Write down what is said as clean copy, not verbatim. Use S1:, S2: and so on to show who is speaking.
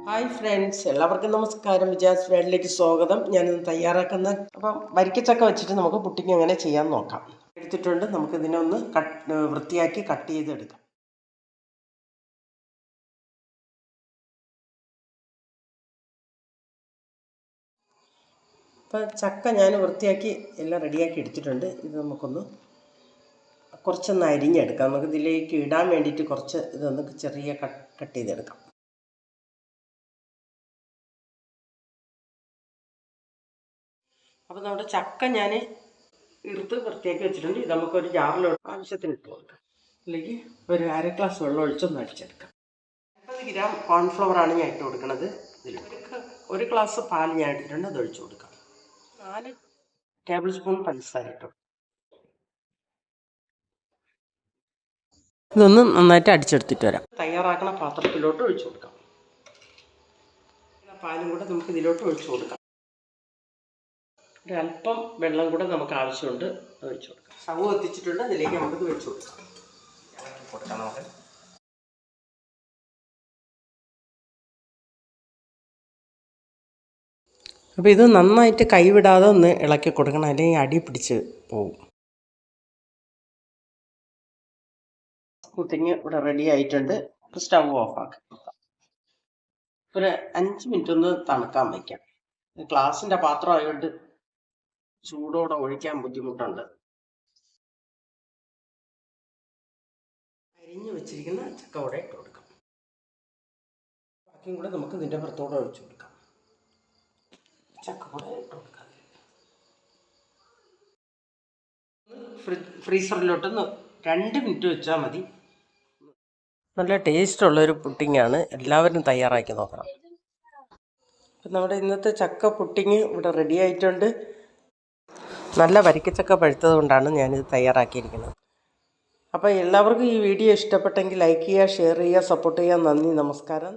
S1: Hi friends, എല്ലാവർക്കും നമസ്കാരം. വിജാസ് വേൾഡിലേക്ക് സ്വാഗതം. ഞാനിന്ന് തയ്യാറാക്കുന്ന വരിക്കച്ചക്ക വെച്ചിട്ട് നമുക്ക് പുഡിംഗ് എങ്ങനെ ചെയ്യാൻ നോക്കാം. എടുത്തിട്ടുണ്ട്. നമുക്ക് ഇതിനെ ഒന്ന് വൃത്തിയാക്കി കട്ട് ചെയ്തെടുക്കാം. ഇപ്പം ചക്ക ഞാൻ വൃത്തിയാക്കി എല്ലാം റെഡിയാക്കി എടുത്തിട്ടുണ്ട്. ഇത് നമുക്കൊന്ന് കുറച്ചൊന്ന് അരിഞ്ഞെടുക്കാം. നമുക്ക് ഇതിലേക്ക് ഇടാൻ വേണ്ടിയിട്ട് കുറച്ച് ഇതൊന്ന് ചെറിയ കട്ട് ചെയ്തെടുക്കാം. അപ്പോൾ നമ്മുടെ ചക്ക ഞാൻ ഇറുത്ത് വൃത്തിയാക്കി വെച്ചിട്ടുണ്ട്. ഇത് നമുക്കൊരു ജാറിലോട്ട് ആവശ്യത്തിന് ഇട്ട് കൊടുക്കാം. അല്ലെങ്കിൽ ഒരു 1/2 ഗ്ലാസ് വെള്ളം ഒഴിച്ചൊന്ന് അടിച്ചെടുക്കാം. 50 ഗ്രാം കോൺഫ്ലവറാണ് ഞാൻ ഇട്ട് കൊടുക്കുന്നത്. ഇതിലേക്ക് 1 ഗ്ലാസ് പാൽ ഞാൻ ഇട്ടിട്ടുണ്ട്, അത് ഒഴിച്ചു കൊടുക്കാം. 4 ടേബിൾ സ്പൂൺ പഞ്ചസാര ഇട്ടു. ഇതൊന്ന് നന്നായിട്ട് അടിച്ചെടുത്തിട്ട് വരാം. തയ്യാറാക്കുന്ന പാത്രത്തിലോട്ട് ഒഴിച്ചു കൊടുക്കാം. പാലും കൂടെ നമുക്ക് ഇതിലോട്ട് ഒഴിച്ചു കൊടുക്കാം. ഒരല്പം വെള്ളം കൂടെ നമുക്ക് ആവശ്യമുണ്ട്, ഒഴിച്ചു കൊടുക്കാം. സ്റ്റവ് കത്തിച്ചിട്ടുണ്ട്, അതിലേക്ക് നമുക്കിത് വെച്ച് കൊടുക്കാം. നമുക്ക് അപ്പോൾ ഇത് നന്നായിട്ട് കൈവിടാതെ ഒന്ന് ഇളക്കി കൊടുക്കണം, അല്ലെങ്കിൽ അടി പിടിച്ച് പോകും. പുഡിംഗ് ഇവിടെ റെഡി ആയിട്ടുണ്ട്. സ്റ്റവ് ഓഫാക്കി ഒരു 5 മിനിറ്റ് ഒന്ന് തണുക്കാൻ വയ്ക്കാം. ഗ്ലാസിൻ്റെ പാത്രം ആയതുകൊണ്ട് ചൂടോടെ ഒഴിക്കാൻ ബുദ്ധിമുട്ടുണ്ട്. അരിഞ്ഞു വെച്ചിരിക്കുന്ന ചക്ക കൂടെ ഇട്ട് കൊടുക്കാം. ബാക്കിയും കൂടെ നമുക്ക് ഇതിൻ്റെ പുറത്തോടെ ഒഴിച്ചു കൊടുക്കാം. ചക്ക കൂടെ ഇട്ട് കൊടുക്കാം. ഫ്രീസറിലോട്ടൊന്ന് 2 മിനിറ്റ് വെച്ചാൽ മതി. നല്ല ടേസ്റ്റുള്ളൊരു പുഡിങ്ങാണ്. എല്ലാവരും തയ്യാറാക്കി നോക്കണം. അപ്പം നമ്മുടെ ഇന്നത്തെ ചക്ക പുഡിങ് ഇവിടെ റെഡി ആയിട്ടുണ്ട്. നല്ല വരിക്കച്ചക്ക പഴുത്തത് കൊണ്ടാണ് ഞാനിത് തയ്യാറാക്കിയിരിക്കുന്നത്. അപ്പോൾ എല്ലാവർക്കും ഈ വീഡിയോ ഇഷ്ടപ്പെട്ടെങ്കിൽ ലൈക്ക് ചെയ്യുക, ഷെയർ ചെയ്യുക, സപ്പോർട്ട് ചെയ്യുക. നന്ദി, നമസ്കാരം.